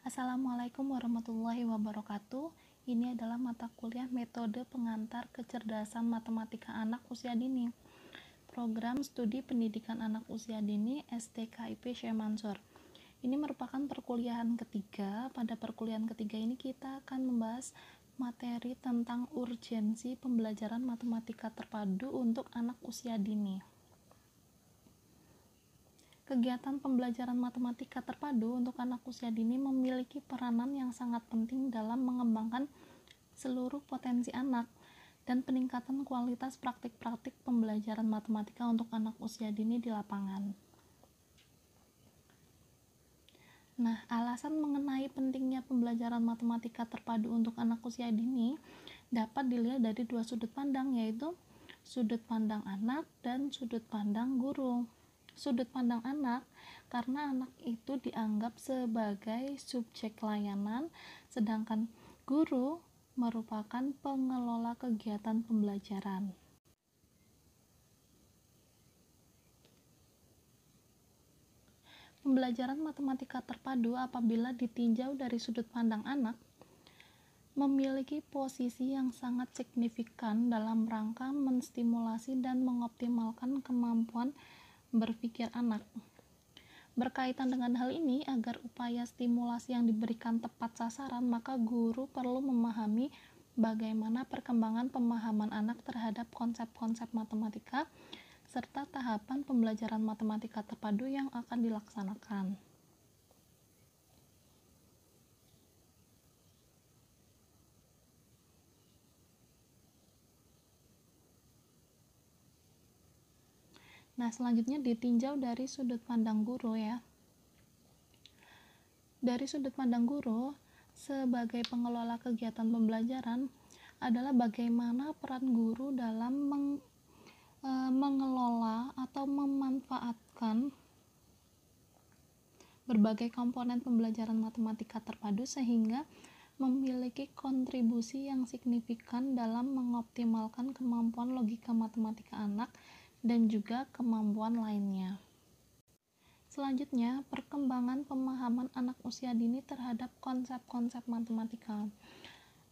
Assalamualaikum warahmatullahi wabarakatuh. Ini adalah mata kuliah metode pengantar kecerdasan matematika anak usia dini. Program Studi Pendidikan Anak Usia Dini STKIP Syekh Mansur. Ini merupakan perkuliahan ketiga. Pada perkuliahan ketiga ini kita akan membahas materi tentang urgensi pembelajaran matematika terpadu untuk anak usia dini. Kegiatan pembelajaran matematika terpadu untuk anak usia dini memiliki peranan yang sangat penting dalam mengembangkan seluruh potensi anak dan peningkatan kualitas praktik-praktik pembelajaran matematika untuk anak usia dini di lapangan. Nah, alasan mengenai pentingnya pembelajaran matematika terpadu untuk anak usia dini dapat dilihat dari dua sudut pandang, yaitu sudut pandang anak dan sudut pandang guru. Sudut pandang anak, karena anak itu dianggap sebagai subjek layanan, sedangkan guru merupakan pengelola kegiatan pembelajaran. Pembelajaran matematika terpadu apabila ditinjau dari sudut pandang anak memiliki posisi yang sangat signifikan dalam rangka menstimulasi dan mengoptimalkan kemampuan berpikir anak. Berkaitan dengan hal ini, agar upaya stimulasi yang diberikan tepat sasaran, maka guru perlu memahami bagaimana perkembangan pemahaman anak terhadap konsep-konsep matematika serta tahapan pembelajaran matematika terpadu yang akan dilaksanakan. Nah, selanjutnya ditinjau dari sudut pandang guru ya. Dari sudut pandang guru, sebagai pengelola kegiatan pembelajaran adalah bagaimana peran guru dalam mengelola atau memanfaatkan berbagai komponen pembelajaran matematika terpadu sehingga memiliki kontribusi yang signifikan dalam mengoptimalkan kemampuan logika matematika anak dan juga kemampuan lainnya. Selanjutnya, perkembangan pemahaman anak usia dini terhadap konsep-konsep matematika.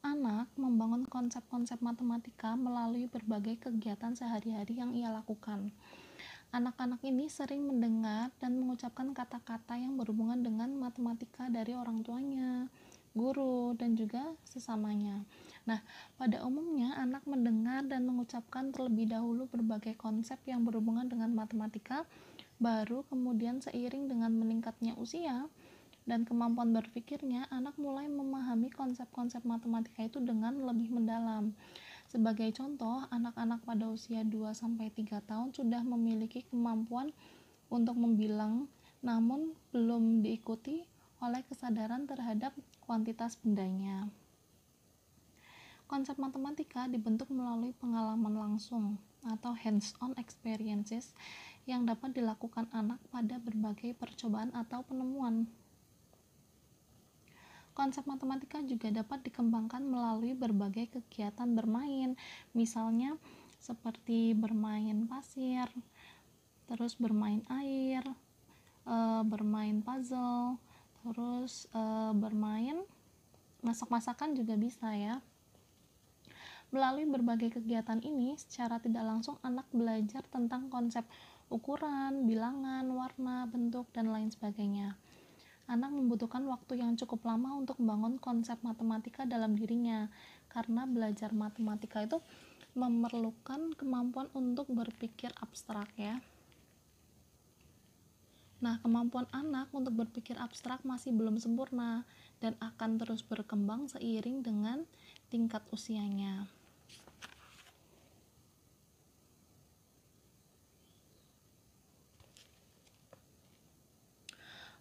Anak membangun konsep-konsep matematika melalui berbagai kegiatan sehari-hari yang ia lakukan. Anak-anak ini sering mendengar dan mengucapkan kata-kata yang berhubungan dengan matematika dari orang tuanya, guru, dan juga sesamanya. Nah, pada umumnya anak mendengar dan mengucapkan terlebih dahulu berbagai konsep yang berhubungan dengan matematika, baru kemudian seiring dengan meningkatnya usia dan kemampuan berpikirnya, anak mulai memahami konsep-konsep matematika itu dengan lebih mendalam. Sebagai contoh, anak-anak pada usia 2-3 tahun sudah memiliki kemampuan untuk membilang, namun belum diikuti oleh kesadaran terhadap kuantitas bendanya. Konsep matematika dibentuk melalui pengalaman langsung atau hands-on experiences yang dapat dilakukan anak pada berbagai percobaan atau penemuan. Konsep matematika juga dapat dikembangkan melalui berbagai kegiatan bermain, misalnya seperti bermain pasir, terus bermain air, bermain puzzle, terus bermain masak-masakan juga bisa ya. Melalui berbagai kegiatan ini, secara tidak langsung anak belajar tentang konsep ukuran, bilangan, warna, bentuk, dan lain sebagainya. Anak membutuhkan waktu yang cukup lama untuk membangun konsep matematika dalam dirinya, karena belajar matematika itu memerlukan kemampuan untuk berpikir abstrak ya. Nah, kemampuan anak untuk berpikir abstrak masih belum sempurna dan akan terus berkembang seiring dengan tingkat usianya.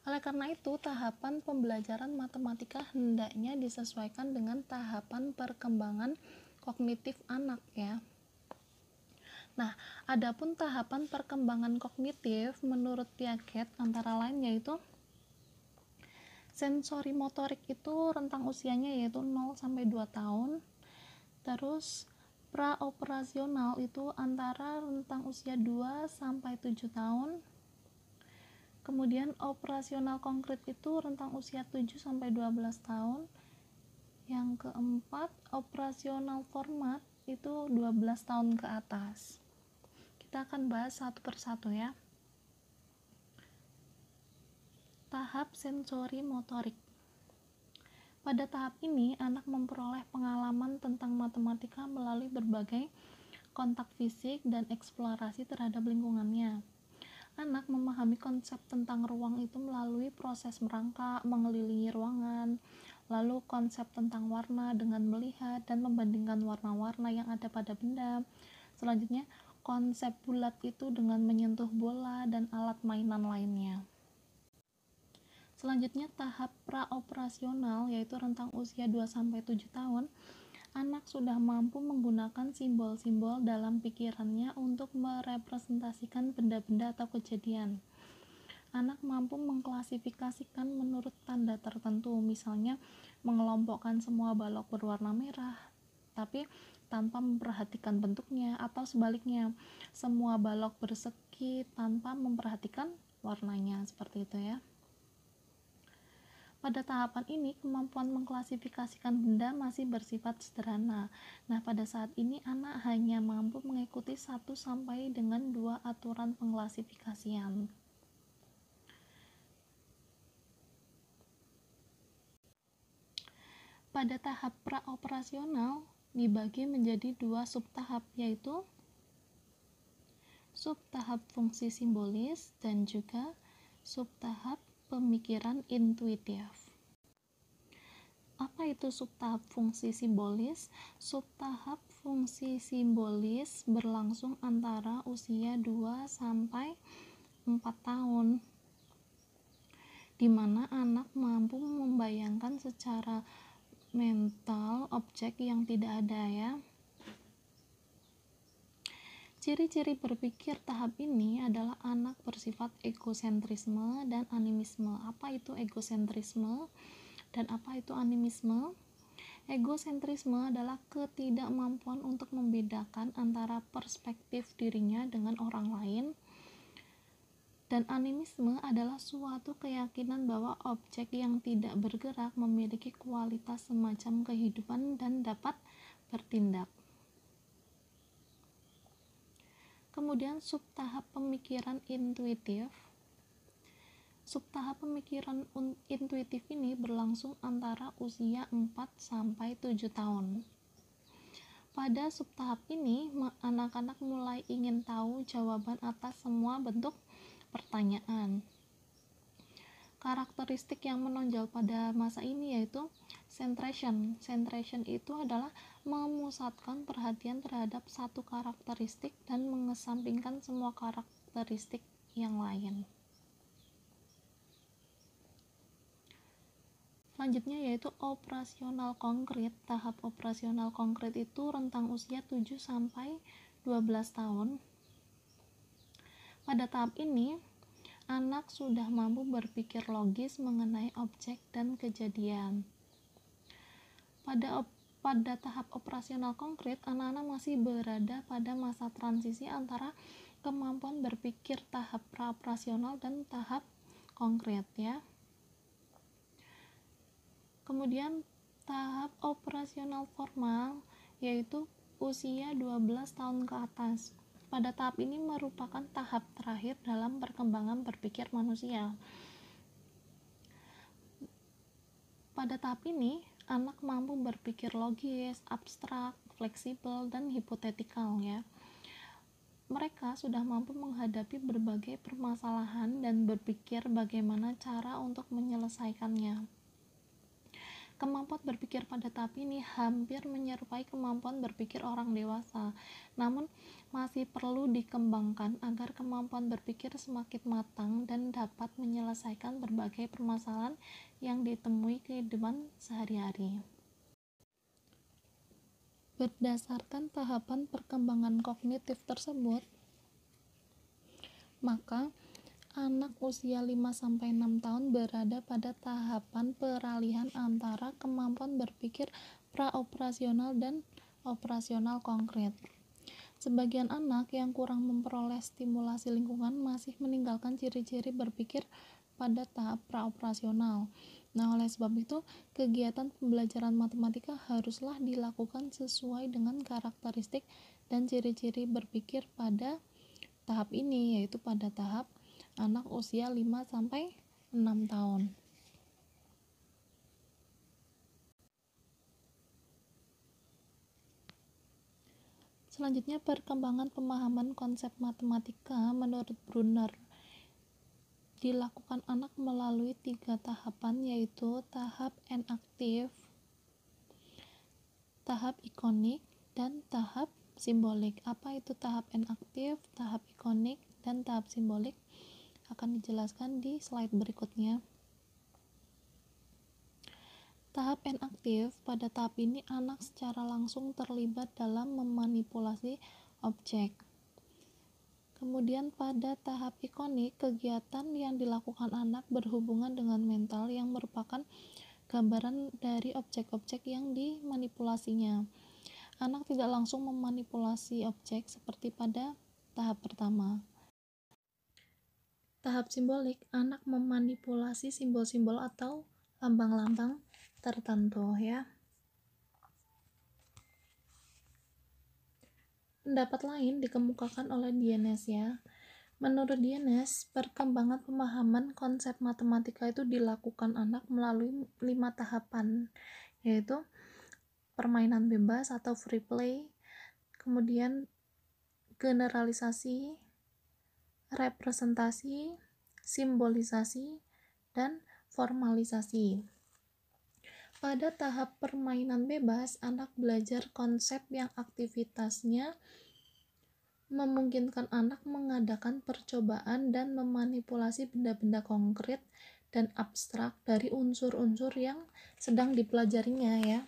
Oleh karena itu, tahapan pembelajaran matematika hendaknya disesuaikan dengan tahapan perkembangan kognitif anak ya. Nah, adapun tahapan perkembangan kognitif menurut Piaget antara lain yaitu sensori motorik itu rentang usianya yaitu 0-2 tahun. Terus praoperasional itu antara rentang usia 2-7 tahun. Kemudian operasional konkret itu rentang usia 7-12 tahun. Yang keempat, operasional format itu 12 tahun ke atas. Kita akan bahas satu persatu ya. Tahap sensori motorik. Pada tahap ini, anak memperoleh pengalaman tentang matematika melalui berbagai kontak fisik dan eksplorasi terhadap lingkungannya. Anak memahami konsep tentang ruang itu melalui proses merangkak, mengelilingi ruangan, lalu konsep tentang warna dengan melihat dan membandingkan warna-warna yang ada pada benda. Selanjutnya, konsep bulat itu dengan menyentuh bola dan alat mainan lainnya. Selanjutnya, tahap praoperasional, yaitu rentang usia 2-7 tahun. Anak sudah mampu menggunakan simbol-simbol dalam pikirannya untuk merepresentasikan benda-benda atau kejadian. Anak mampu mengklasifikasikan menurut tanda tertentu, misalnya mengelompokkan semua balok berwarna merah, tapi tanpa memperhatikan bentuknya, atau sebaliknya, semua balok bersegi tanpa memperhatikan warnanya, seperti itu ya. Pada tahapan ini, kemampuan mengklasifikasikan benda masih bersifat sederhana. Nah, pada saat ini anak hanya mampu mengikuti 1-2 aturan pengklasifikasian. Pada tahap praoperasional dibagi menjadi 2 subtahap, yaitu subtahap fungsi simbolis dan juga subtahap pemikiran intuitif. Apa itu subtahap fungsi simbolis? Subtahap fungsi simbolis berlangsung antara usia 2-4 tahun, di mana anak mampu membayangkan secara mental objek yang tidak ada ya. Ciri-ciri berpikir tahap ini adalah anak bersifat egosentrisme dan animisme. Apa itu egosentrisme dan apa itu animisme? Egosentrisme adalah ketidakmampuan untuk membedakan antara perspektif dirinya dengan orang lain, dan animisme adalah suatu keyakinan bahwa objek yang tidak bergerak memiliki kualitas semacam kehidupan dan dapat bertindak. Kemudian subtahap pemikiran intuitif. Subtahap pemikiran intuitif ini berlangsung antara usia 4-7 tahun. Pada subtahap ini, anak-anak mulai ingin tahu jawaban atas semua bentuk pertanyaan. Karakteristik yang menonjol pada masa ini yaitu centration. Centration itu adalah memusatkan perhatian terhadap satu karakteristik dan mengesampingkan semua karakteristik yang lain. Selanjutnya yaitu operasional konkret. Tahap operasional konkret itu rentang usia 7-12 tahun. Pada tahap ini, anak sudah mampu berpikir logis mengenai objek dan kejadian. Pada tahap operasional konkret, anak-anak masih berada pada masa transisi antara kemampuan berpikir tahap praoperasional dan tahap konkret ya. Kemudian tahap operasional formal yaitu usia 12 tahun ke atas. Pada tahap ini merupakan tahap terakhir dalam perkembangan berpikir manusia. Pada tahap ini, anak mampu berpikir logis, abstrak, fleksibel, dan hipotetikal ya. Mereka sudah mampu menghadapi berbagai permasalahan dan berpikir bagaimana cara untuk menyelesaikannya. Kemampuan berpikir pada tahap ini hampir menyerupai kemampuan berpikir orang dewasa, namun masih perlu dikembangkan agar kemampuan berpikir semakin matang dan dapat menyelesaikan berbagai permasalahan yang ditemui kehidupan sehari-hari. Berdasarkan tahapan perkembangan kognitif tersebut, maka anak usia 5-6 tahun berada pada tahapan peralihan antara kemampuan berpikir praoperasional dan operasional konkret. Sebagian anak yang kurang memperoleh stimulasi lingkungan masih meninggalkan ciri-ciri berpikir pada tahap praoperasional. Nah, oleh sebab itu, kegiatan pembelajaran matematika haruslah dilakukan sesuai dengan karakteristik dan ciri-ciri berpikir pada tahap ini, yaitu pada tahap anak usia 5-6 tahun. Selanjutnya, perkembangan pemahaman konsep matematika menurut Brunner dilakukan anak melalui 3 tahapan, yaitu tahap enaktif, tahap ikonik, dan tahap simbolik. Apa itu tahap enaktif, tahap ikonik, dan tahap simbolik? Akan dijelaskan di slide berikutnya. Tahap enaktif, pada tahap ini anak secara langsung terlibat dalam memanipulasi objek. Kemudian pada tahap ikonik, kegiatan yang dilakukan anak berhubungan dengan mental yang merupakan gambaran dari objek-objek yang dimanipulasinya. Anak tidak langsung memanipulasi objek seperti pada tahap pertama. Tahap simbolik, anak memanipulasi simbol-simbol atau lambang-lambang tertentu, ya. Pendapat lain dikemukakan oleh Dienes, ya. Menurut Dienes, perkembangan pemahaman konsep matematika itu dilakukan anak melalui 5 tahapan, yaitu permainan bebas atau free play, kemudian generalisasi, representasi, simbolisasi, dan formalisasi. Pada tahap permainan bebas, anak belajar konsep yang aktivitasnya memungkinkan anak mengadakan percobaan dan memanipulasi benda-benda konkret dan abstrak dari unsur-unsur yang sedang dipelajarinya, ya.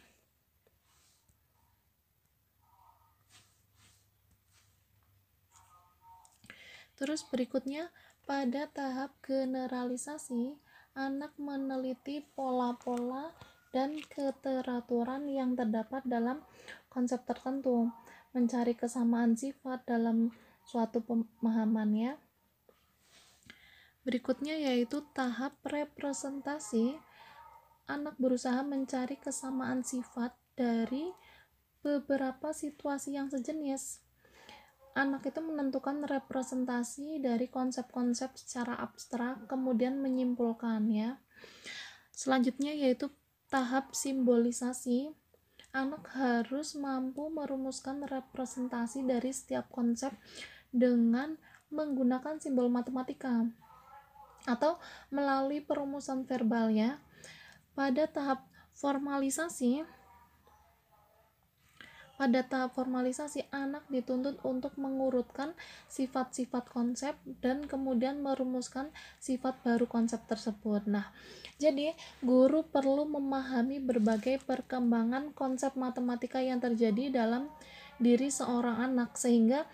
Terus berikutnya, pada tahap generalisasi, anak meneliti pola-pola dan keteraturan yang terdapat dalam konsep tertentu, mencari kesamaan sifat dalam suatu pemahamannya. Berikutnya yaitu tahap representasi, anak berusaha mencari kesamaan sifat dari beberapa situasi yang sejenis. Anak itu menentukan representasi dari konsep-konsep secara abstrak, kemudian menyimpulkannya. Selanjutnya yaitu tahap simbolisasi. Anak harus mampu merumuskan representasi dari setiap konsep dengan menggunakan simbol matematika atau melalui perumusan verbalnya. Pada tahap formalisasi, anak dituntut untuk mengurutkan sifat-sifat konsep dan kemudian merumuskan sifat baru konsep tersebut. Nah, jadi guru perlu memahami berbagai perkembangan konsep matematika yang terjadi dalam diri seorang anak sehingga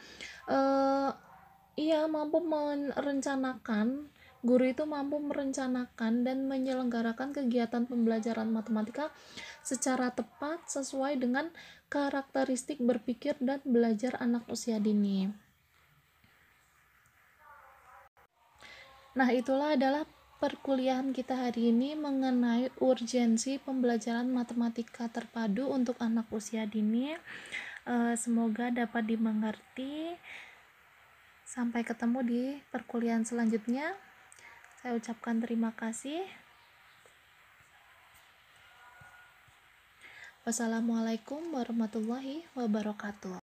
guru itu mampu merencanakan dan menyelenggarakan kegiatan pembelajaran matematika secara tepat sesuai dengan karakteristik berpikir dan belajar anak usia dini. Nah, itulah adalah perkuliahan kita hari ini mengenai urgensi pembelajaran matematika terpadu untuk anak usia dini. Semoga dapat dimengerti. Sampai ketemu di perkuliahan selanjutnya. Saya ucapkan terima kasih. Wassalamualaikum warahmatullahi wabarakatuh.